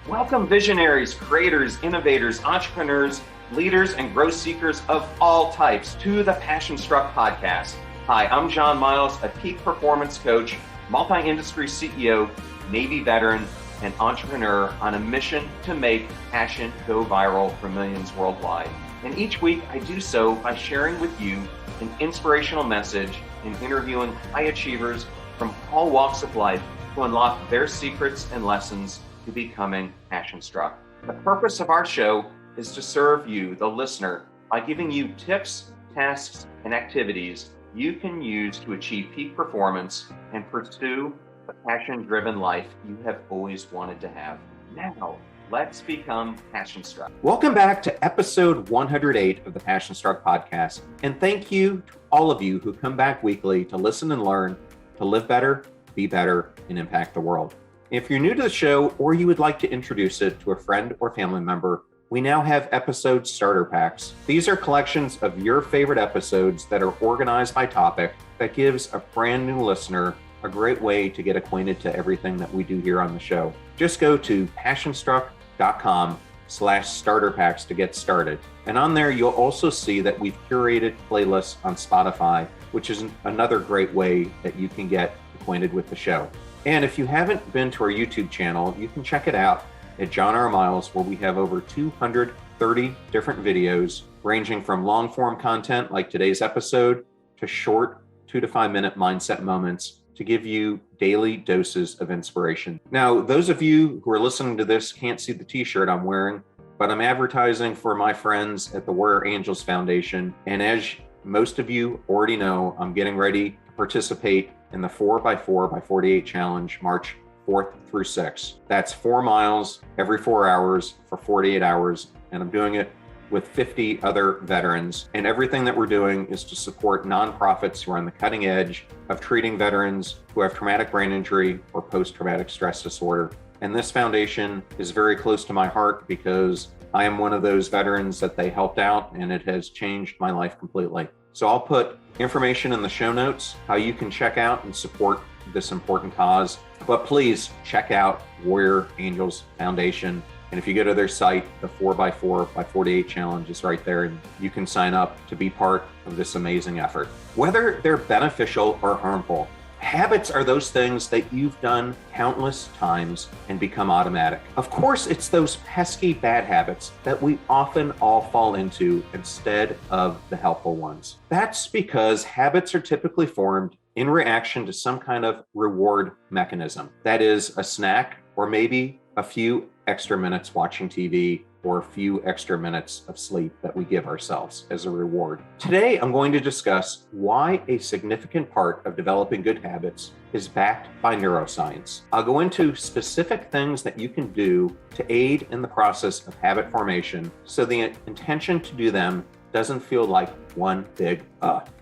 Welcome visionaries, creators, innovators, entrepreneurs, leaders, and growth seekers of all types to the Passion Struck podcast. Hi, I'm John Miles, a peak performance coach, multi-industry CEO, Navy veteran, and entrepreneur on a mission to make passion go viral for millions worldwide. And each week I do so by sharing with you an inspirational message and interviewing high achievers from all walks of life to unlock their secrets and lessons to becoming passion struck. The purpose of our show is to serve you, the listener, by giving you tips, tasks, and activities you can use to achieve peak performance and pursue the passion-driven life you have always wanted to have. Now, let's become passion struck. Welcome back to episode 108 of the Passion Struck podcast. And thank you to all of you who come back weekly to listen and learn, to live better, be better, and impact the world. If you're new to the show or you would like to introduce it to a friend or family member, we now have episode starter packs. These are collections of your favorite episodes that are organized by topic that gives a brand new listener a great way to get acquainted to everything that we do here on the show. Just go to passionstruck.com/starter packs to get started. And on there, you'll also see that we've curated playlists on Spotify, which is another great way that you can get acquainted with the show. And if you haven't been to our YouTube channel, you can check it out at John R. Miles, where we have over 230 different videos, ranging from long form content like today's episode to short 2 to 5 minute mindset moments to give you daily doses of inspiration. Now, those of you who are listening to this can't see the t-shirt I'm wearing, but I'm advertising for my friends at the Warrior Angels Foundation. And as most of you already know, I'm getting ready to participate in the 4x4x48 challenge, March 4th through 6th. That's 4 miles every 4 hours for 48 hours. And I'm doing it with 50 other veterans. And everything that we're doing is to support nonprofits who are on the cutting edge of treating veterans who have traumatic brain injury or post-traumatic stress disorder. And this foundation is very close to my heart because I am one of those veterans that they helped out, and it has changed my life completely. So I'll put information in the show notes, how you can check out and support this important cause. But please check out Warrior Angels Foundation. And if you go to their site, the 4x4x48 challenge is right there, and you can sign up to be part of this amazing effort. Whether they're beneficial or harmful, habits are those things that you've done countless times and become automatic. Of course, it's those pesky bad habits that we often all fall into instead of the helpful ones. That's because habits are typically formed in reaction to some kind of reward mechanism. That is a snack, or maybe a few extra minutes watching TV, or a few extra minutes of sleep that we give ourselves as a reward. Today, I'm going to discuss why a significant part of developing good habits is backed by neuroscience. I'll go into specific things that you can do to aid in the process of habit formation, so the intention to do them doesn't feel like one big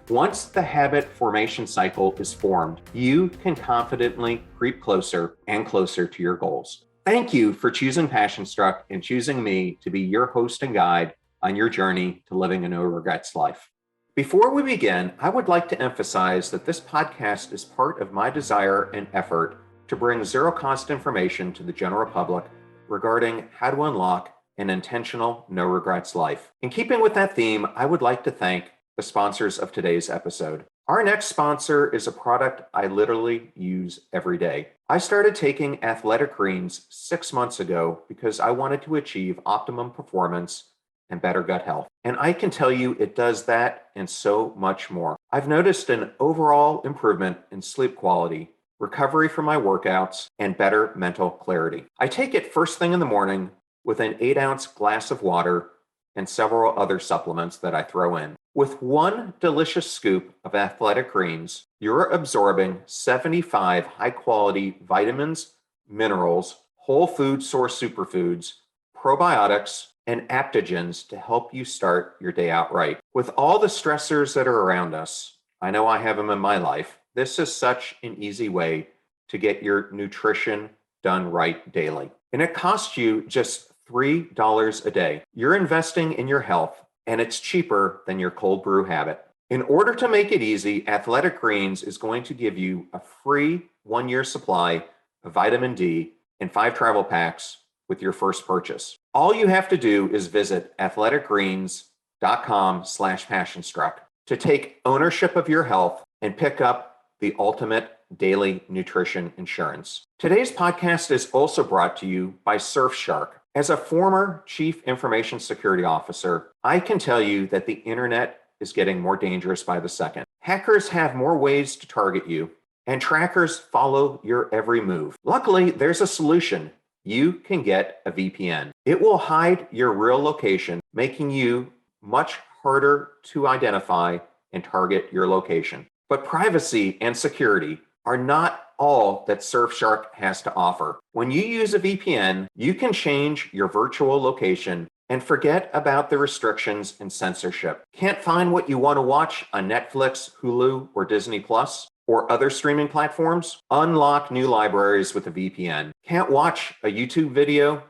Once the habit formation cycle is formed, you can confidently creep closer and closer to your goals. Thank you for choosing Passion Struck and choosing me to be your host and guide on your journey to living a no regrets life. Before we begin, I would like to emphasize that this podcast is part of my desire and effort to bring zero-cost information to the general public regarding how to unlock an intentional no regrets life. In keeping with that theme, I would like to thank the sponsors of today's episode. Our next sponsor is a product I literally use every day. I started taking athletic greens 6 months ago because I wanted to achieve optimum performance and better gut health. And I can tell you it does that and so much more. I've noticed an overall improvement in sleep quality, recovery from my workouts, and better mental clarity. I take it first thing in the morning with an 8-ounce glass of water and several other supplements that I throw in. With one delicious scoop of athletic greens, you're absorbing 75 high-quality vitamins, minerals, whole food source superfoods, probiotics, and adaptogens to help you start your day out right. With all the stressors that are around us, I know I have them in my life, this is such an easy way to get your nutrition done right daily. And it costs you just $3 a day. You're investing in your health, and it's cheaper than your cold brew habit. In order to make it easy, Athletic Greens is going to give you a free 1-year supply of vitamin D and 5 travel packs with your first purchase. All you have to do is visit athleticgreens.com/passionstruck to take ownership of your health and pick up the ultimate daily nutrition insurance. Today's podcast is also brought to you by SurfShark. As a former Chief Information Security Officer, I can tell you that the internet is getting more dangerous by the second. Hackers have more ways to target you, and trackers follow your every move. Luckily, there's a solution. You can get a VPN. It will hide your real location, making you much harder to identify and target your location. But privacy and security are not all that SurfShark has to offer. When you use a VPN, you can change your virtual location and forget about the restrictions and censorship. Can't find what you want to watch on Netflix, Hulu, or Disney Plus, or other streaming platforms? Unlock new libraries with a VPN. Can't watch a YouTube video,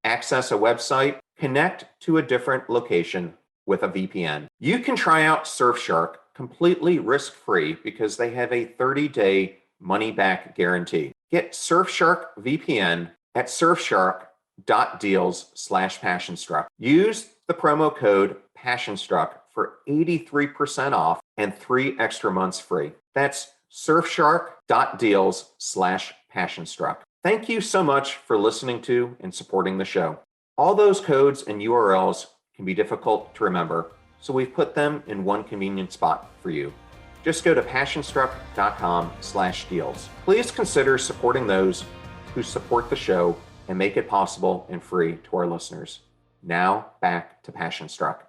access a website, connect to a different location with a VPN. You can try out SurfShark completely risk-free because they have a 30-day money-back guarantee. Get SurfShark VPN at surfshark.deals/passionstruck. Use the promo code PassionStruck for 83% off and 3 extra months free. That's surfshark.deals/passionstruck. Thank you so much for listening to and supporting the show. All those codes and URLs can be difficult to remember, so we've put them in one convenient spot for you. Just go to passionstruck.com/deals. Please consider supporting those who support the show and make it possible and free to our listeners. Now back to PassionStruck.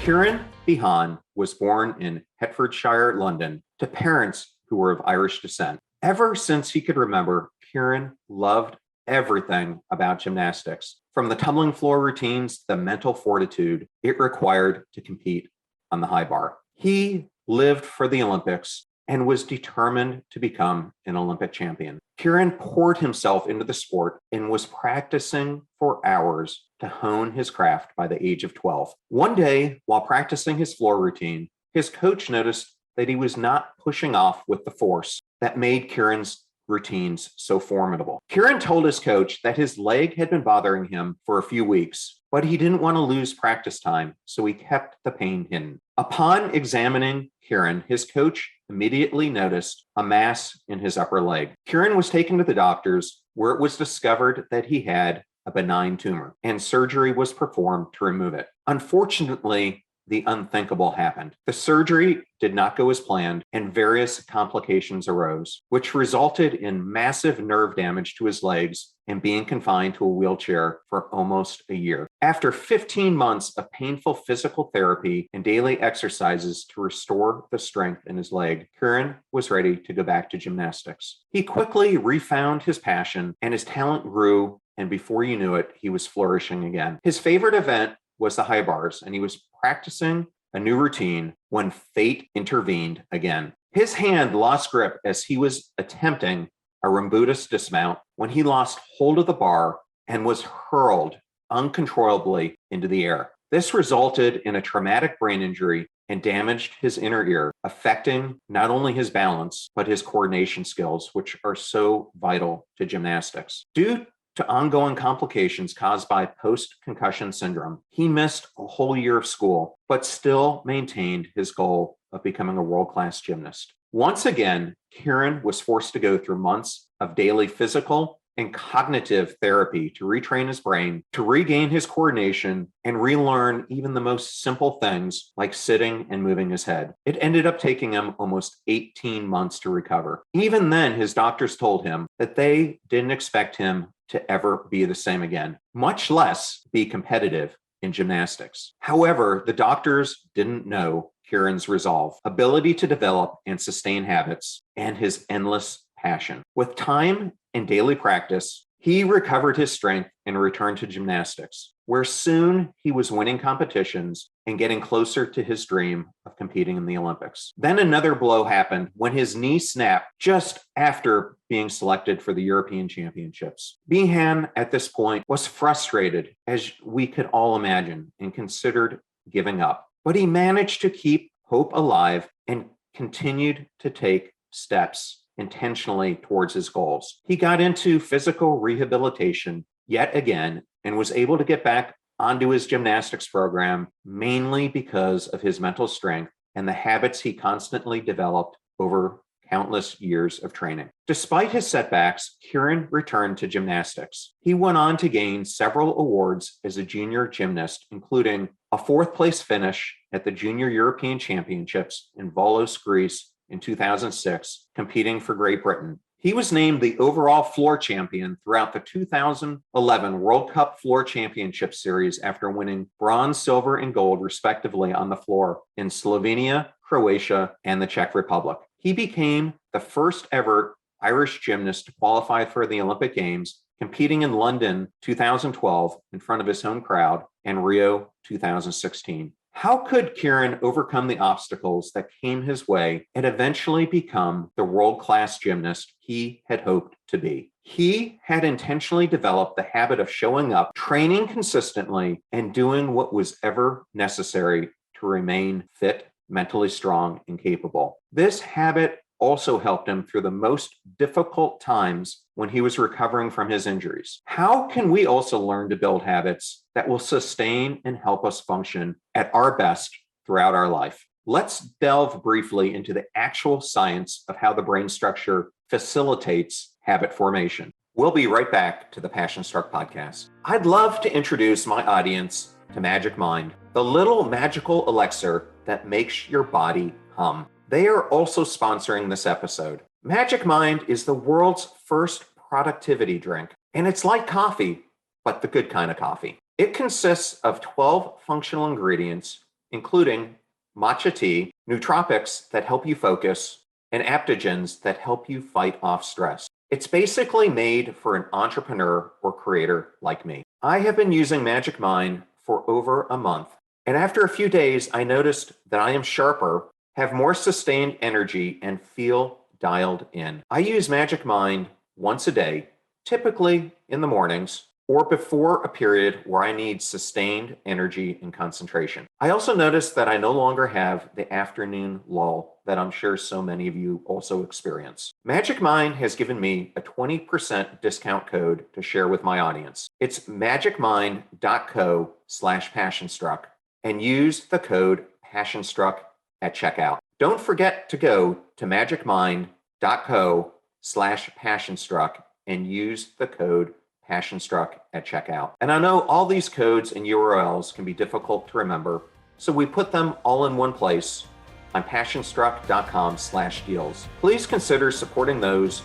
Kieran Behan was born in Hertfordshire, London, to parents who were of Irish descent. Ever since he could remember, Kieran loved everything about gymnastics, from the tumbling floor routines to the mental fortitude it required to compete on the high bar. He lived for the Olympics and was determined to become an Olympic champion. Kieran poured himself into the sport and was practicing for hours to hone his craft by the age of 12. One day, while practicing his floor routine, his coach noticed that he was not pushing off with the force that made Kieran's routines so formidable. Kieran told his coach that his leg had been bothering him for a few weeks, but he didn't want to lose practice time, so he kept the pain hidden. Upon examining Kieran, his coach immediately noticed a mass in his upper leg. Kieran was taken to the doctors, where it was discovered that he had a benign tumor, and surgery was performed to remove it. Unfortunately, the unthinkable happened. The surgery did not go as planned, and various complications arose, which resulted in massive nerve damage to his legs and being confined to a wheelchair for almost a year. After 15 months of painful physical therapy and daily exercises to restore the strength in his leg, Kieran was ready to go back to gymnastics. He quickly refound his passion, and his talent grew, and before you knew it, he was flourishing again. His favorite event was the high bars, and he was practicing a new routine when fate intervened again. His hand lost grip as he was attempting a Rambutas dismount when he lost hold of the bar and was hurled uncontrollably into the air. This resulted in a traumatic brain injury and damaged his inner ear, affecting not only his balance, but his coordination skills, which are so vital to gymnastics. Due to ongoing complications caused by post-concussion syndrome, he missed a whole year of school, but still maintained his goal of becoming a world-class gymnast. Once again, Kieran was forced to go through months of daily physical and cognitive therapy to retrain his brain, to regain his coordination, and relearn even the most simple things like sitting and moving his head. It ended up taking him almost 18 months to recover. Even then, his doctors told him that they didn't expect him to ever be the same again, much less be competitive in gymnastics. However, the doctors didn't know Kieran's resolve, ability to develop and sustain habits, and his endless passion. With time and daily practice, he recovered his strength and returned to gymnastics, where soon he was winning competitions and getting closer to his dream of competing in the Olympics. Then another blow happened when his knee snapped just after being selected for the European Championships. Behan, at this point, was frustrated, as we could all imagine, and considered giving up. But he managed to keep hope alive and continued to take steps intentionally towards his goals. He got into physical rehabilitation yet again and was able to get back onto his gymnastics program mainly because of his mental strength and the habits he constantly developed over countless years of training. Despite his setbacks, Kieran returned to gymnastics. He went on to gain several awards as a junior gymnast, including a fourth-place finish at the Junior European Championships in Volos, Greece in 2006, competing for Great Britain. He was named the overall floor champion throughout the 2011 World Cup Floor Championship Series after winning bronze, silver, and gold, respectively, on the floor in Slovenia, Croatia, and the Czech Republic. He became the first ever Irish gymnast to qualify for the Olympic Games, competing in London 2012 in front of his home crowd and Rio 2016. How could Kieran overcome the obstacles that came his way and eventually become the world-class gymnast he had hoped to be? He had intentionally developed the habit of showing up, training consistently, and doing what was ever necessary to remain fit, mentally strong, and capable. This habit also helped him through the most difficult times when he was recovering from his injuries. How can we also learn to build habits that will sustain and help us function at our best throughout our life? Let's delve briefly into the actual science of how the brain structure facilitates habit formation. We'll be right back to the Passion Struck podcast. I'd love to introduce my audience to Magic Mind, the little magical elixir that makes your body hum. They are also sponsoring this episode. Magic Mind is the world's first productivity drink, and it's like coffee, but the good kind of coffee. It consists of 12 functional ingredients, including matcha tea, nootropics that help you focus, and adaptogens that help you fight off stress. It's basically made for an entrepreneur or creator like me. I have been using Magic Mind for over a month, and after a few days, I noticed that I am sharper, have more sustained energy, and feel dialed in. I use Magic Mind once a day, typically in the mornings or before a period where I need sustained energy and concentration. I also noticed that I no longer have the afternoon lull that I'm sure so many of you also experience. Magic Mind has given me a 20% discount code to share with my audience. It's magicmind.co/passionstruck and use the code passionstruck at checkout. Don't forget to go to magicmind.co/passionstruck and use the code passionstruck at checkout. And I know all these codes and URLs can be difficult to remember, so we put them all in one place on passionstruck.com/deals. Please consider supporting those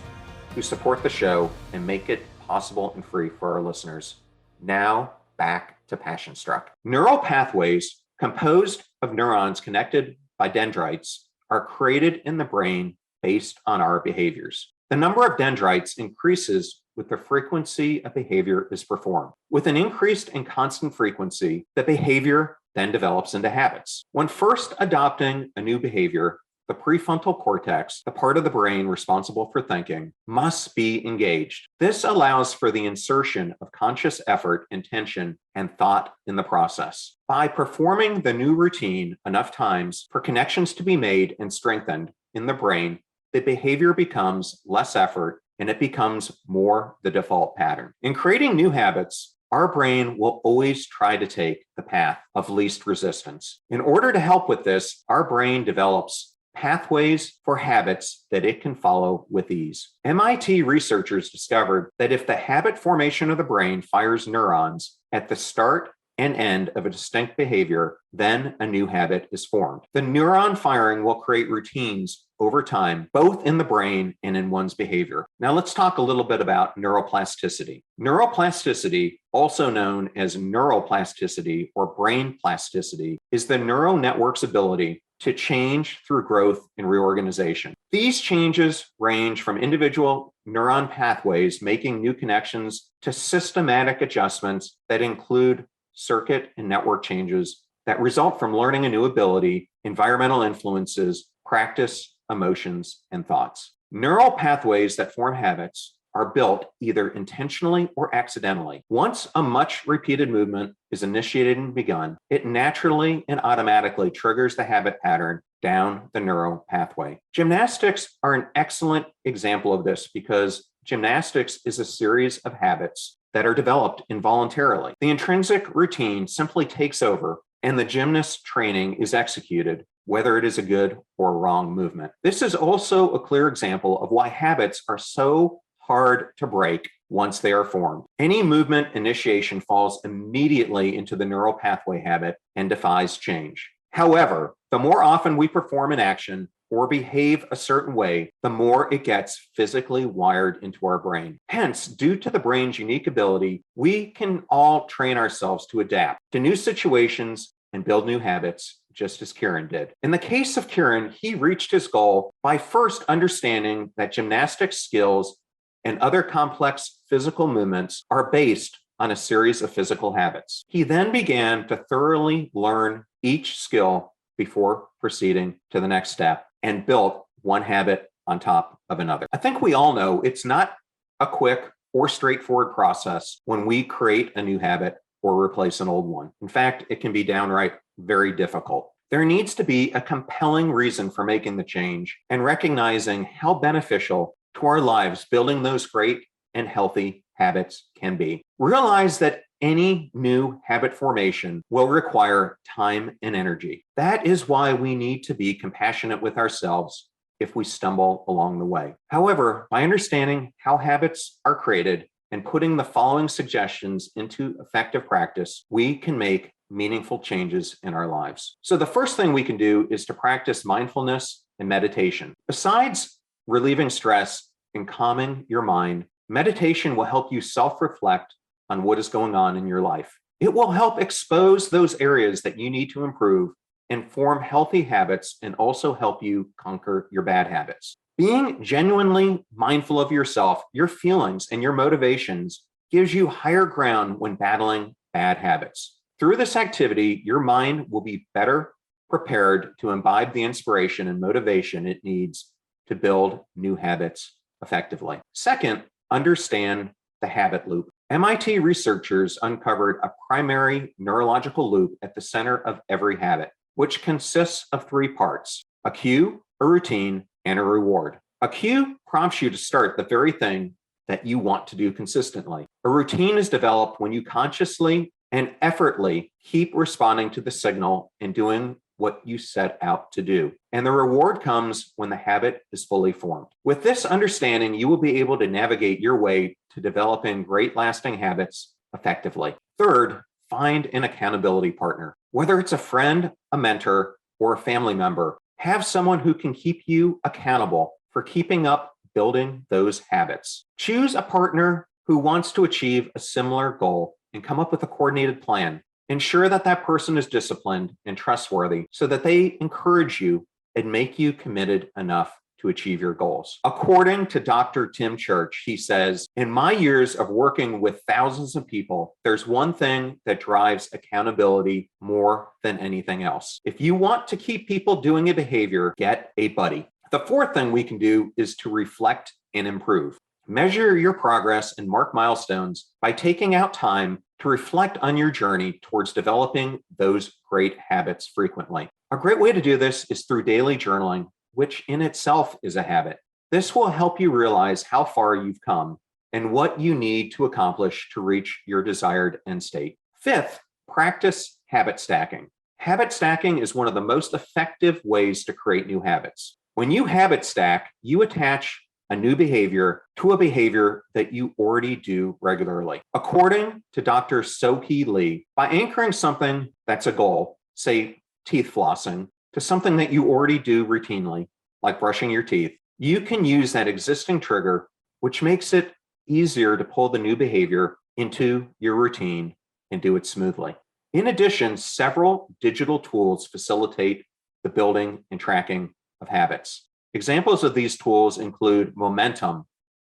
who support the show and make it possible and free for our listeners. Now, back to Passion Struck. Neural pathways composed of neurons connected by dendrites are created in the brain based on our behaviors. The number of dendrites increases with the frequency a behavior is performed. With an increased and constant frequency, the behavior then develops into habits. When first adopting a new behavior, the prefrontal cortex, the part of the brain responsible for thinking, must be engaged. This allows for the insertion of conscious effort, intention, and thought in the process. By performing the new routine enough times for connections to be made and strengthened in the brain, the behavior becomes less effort and it becomes more the default pattern. In creating new habits, our brain will always try to take the path of least resistance. In order to help with this, our brain develops pathways for habits that it can follow with ease. MIT researchers discovered that if the habit formation of the brain fires neurons at the start and end of a distinct behavior, then a new habit is formed. The neuron firing will create routines over time, both in the brain and in one's behavior. Now let's talk a little bit about neuroplasticity. Neuroplasticity, also known as neuroplasticity or brain plasticity, is the neural network's ability to change through growth and reorganization. These changes range from individual neuron pathways making new connections to systematic adjustments that include circuit and network changes that result from learning a new ability, environmental influences, practice, emotions, and thoughts. Neural pathways that form habits are built either intentionally or accidentally. Once a much repeated movement is initiated and begun, it naturally and automatically triggers the habit pattern down the neural pathway. Gymnastics are an excellent example of this because gymnastics is a series of habits that are developed involuntarily. The intrinsic routine simply takes over and the gymnast training is executed, whether it is a good or wrong movement. This is also a clear example of why habits are so hard to break once they are formed. Any movement initiation falls immediately into the neural pathway habit and defies change. However, the more often we perform an action or behave a certain way, the more it gets physically wired into our brain. Hence, due to the brain's unique ability, we can all train ourselves to adapt to new situations and build new habits, just as Kieran did. In the case of Kieran, he reached his goal by first understanding that gymnastic skills and other complex physical movements are based on a series of physical habits. He then began to thoroughly learn each skill before proceeding to the next step and built one habit on top of another. I think we all know it's not a quick or straightforward process when we create a new habit or replace an old one. In fact, it can be downright very difficult. There needs to be a compelling reason for making the change and recognizing how beneficial to our lives building those great and healthy habits can be. Realize that any new habit formation will require time and energy. That is why we need to be compassionate with ourselves if we stumble along the way. However, by understanding how habits are created and putting the following suggestions into effective practice, we can make meaningful changes in our lives. So the first thing we can do is to practice mindfulness and meditation. Besides relieving stress and calming your mind, meditation will help you self-reflect on what is going on in your life. It will help expose those areas that you need to improve and form healthy habits and also help you conquer your bad habits. Being genuinely mindful of yourself, your feelings, and your motivations gives you higher ground when battling bad habits. Through this activity, your mind will be better prepared to imbibe the inspiration and motivation it needs to build new habits effectively. Second, understand the habit loop. MIT researchers uncovered a primary neurological loop at the center of every habit, which consists of three parts: a cue, a routine, and a reward. A cue prompts you to start the very thing that you want to do consistently. A routine is developed when you consciously and effortlessly keep responding to the signal and doing what you set out to do. And the reward comes when the habit is fully formed. With this understanding, you will be able to navigate your way to developing great lasting habits effectively. Third, find an accountability partner. Whether it's a friend, a mentor, or a family member, have someone who can keep you accountable for keeping up building those habits. Choose a partner who wants to achieve a similar goal and come up with a coordinated plan. Ensure that that person is disciplined and trustworthy so that they encourage you and make you committed enough to achieve your goals. According to Dr. Tim Church, he says, "In my years of working with thousands of people, there's one thing that drives accountability more than anything else. If you want to keep people doing a behavior, get a buddy." The fourth thing we can do is to reflect and improve. Measure your progress and mark milestones by taking out time to reflect on your journey towards developing those great habits frequently. A great way to do this is through daily journaling, which in itself is a habit. This will help you realize how far you've come and what you need to accomplish to reach your desired end state. Fifth, practice habit stacking. Habit stacking is one of the most effective ways to create new habits. When you habit stack, you attach a new behavior to a behavior that you already do regularly. According to Dr. So-Hee Lee, by anchoring something that's a goal, say teeth flossing, to something that you already do routinely, like brushing your teeth, you can use that existing trigger, which makes it easier to pull the new behavior into your routine and do it smoothly. In addition, several digital tools facilitate the building and tracking of habits. Examples of these tools include Momentum,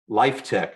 LifeTick,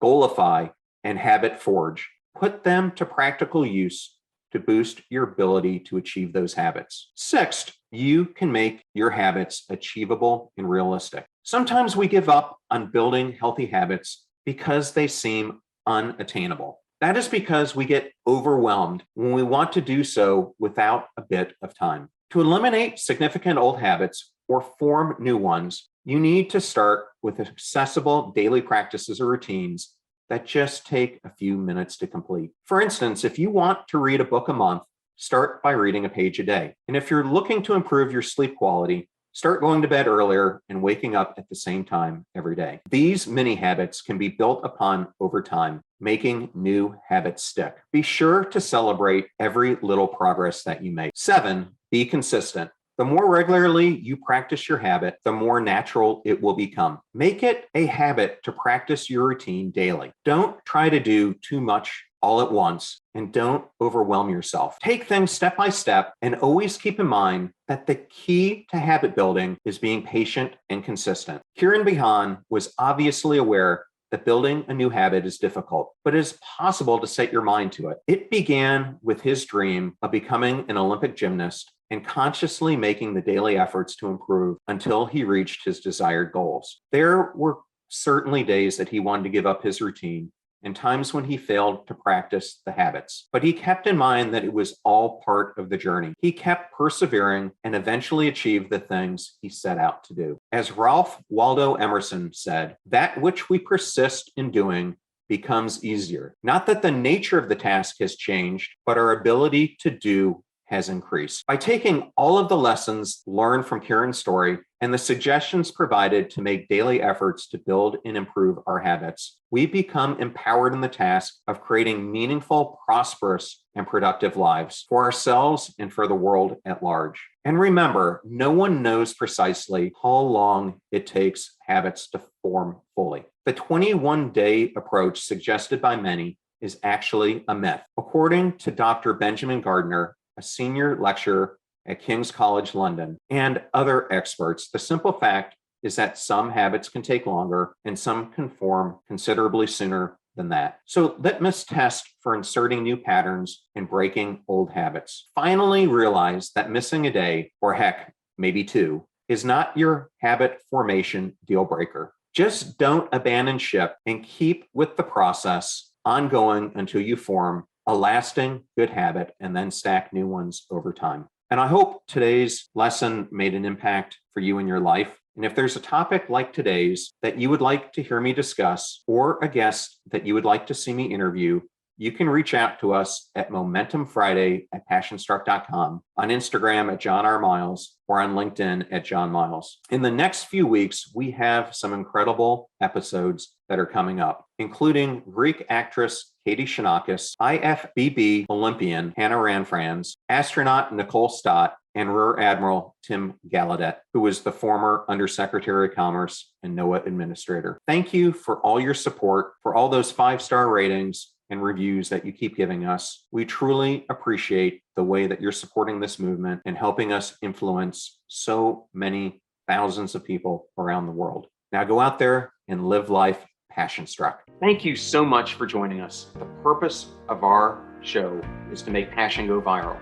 Goalify, and Habit Forge. Put them to practical use to boost your ability to achieve those habits. Sixth, you can make your habits achievable and realistic. Sometimes we give up on building healthy habits because they seem unattainable. That is because we get overwhelmed when we want to do so without a bit of time. To eliminate significant old habits or form new ones, you need to start with accessible daily practices or routines that just take a few minutes to complete. For instance, if you want to read a book a month, start by reading a page a day. And if you're looking to improve your sleep quality, start going to bed earlier and waking up at the same time every day. These mini habits can be built upon over time, making new habits stick. Be sure to celebrate every little progress that you make. 7, be consistent. The more regularly you practice your habit, the more natural it will become. Make it a habit to practice your routine daily. Don't try to do too much all at once, and don't overwhelm yourself. Take things step by step, and always keep in mind that the key to habit building is being patient and consistent. Kieran Behan was obviously aware that building a new habit is difficult, but it is possible to set your mind to it. It began with his dream of becoming an Olympic gymnast and consciously making the daily efforts to improve until he reached his desired goals. There were certainly days that he wanted to give up his routine and times when he failed to practice the habits. But he kept in mind that it was all part of the journey. He kept persevering and eventually achieved the things he set out to do. As Ralph Waldo Emerson said, "That which we persist in doing becomes easier." Not that the nature of the task has changed, but our ability to do has increased. By taking all of the lessons learned from Kieran's story and the suggestions provided to make daily efforts to build and improve our habits, we become empowered in the task of creating meaningful, prosperous, and productive lives for ourselves and for the world at large. And remember, no one knows precisely how long it takes habits to form fully. The 21-day approach suggested by many is actually a myth. According to Dr. Benjamin Gardner, a senior lecturer at King's College London, and other experts, the simple fact is that some habits can take longer and some can form considerably sooner than that. So litmus test for inserting new patterns and breaking old habits. Finally realize that missing a day, or heck, maybe 2, is not your habit formation deal breaker. Just don't abandon ship and keep with the process ongoing until you form a lasting good habit and then stack new ones over time. And I hope today's lesson made an impact for you in your life. And if there's a topic like today's that you would like to hear me discuss, or a guest that you would like to see me interview, you can reach out to us at momentumfriday@passionstruck.com, on Instagram at John R. Miles, or on LinkedIn at John Miles. In the next few weeks, we have some incredible episodes that are coming up, including Greek actress Katie Shanakis, IFBB Olympian Hannah Ranfranz, astronaut Nicole Stott, and Rear Admiral Tim Gallaudet, who was the former Undersecretary of Commerce and NOAA Administrator. Thank you for all your support, for all those 5-star ratings and reviews that you keep giving us. We truly appreciate the way that you're supporting this movement and helping us influence so many thousands of people around the world. Now go out there and live life passion-struck. Thank you so much for joining us. The purpose of our show is to make passion go viral.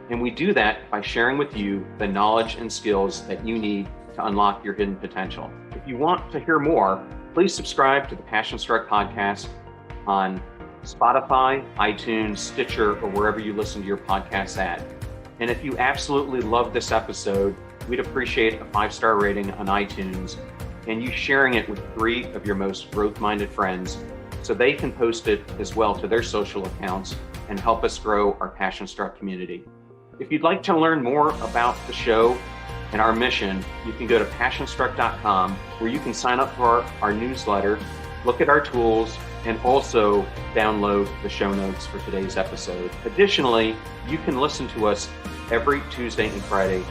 And we do that by sharing with you the knowledge and skills that you need to unlock your hidden potential. If you want to hear more, please subscribe to the Passion Struck podcast on Spotify, iTunes, Stitcher, or wherever you listen to your podcasts at. And if you absolutely love this episode, we'd appreciate a 5-star rating on iTunes and you sharing it with 3 of your most growth-minded friends so they can post it as well to their social accounts and help us grow our Passion Struck community. If you'd like to learn more about the show and our mission, you can go to passionstruck.com, where you can sign up for our newsletter, look at our tools, and also download the show notes for today's episode. Additionally, you can listen to us every Tuesday and Friday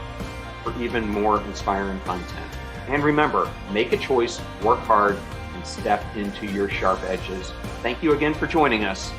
for even more inspiring content. And remember, make a choice, work hard, and step into your sharp edges. Thank you again for joining us.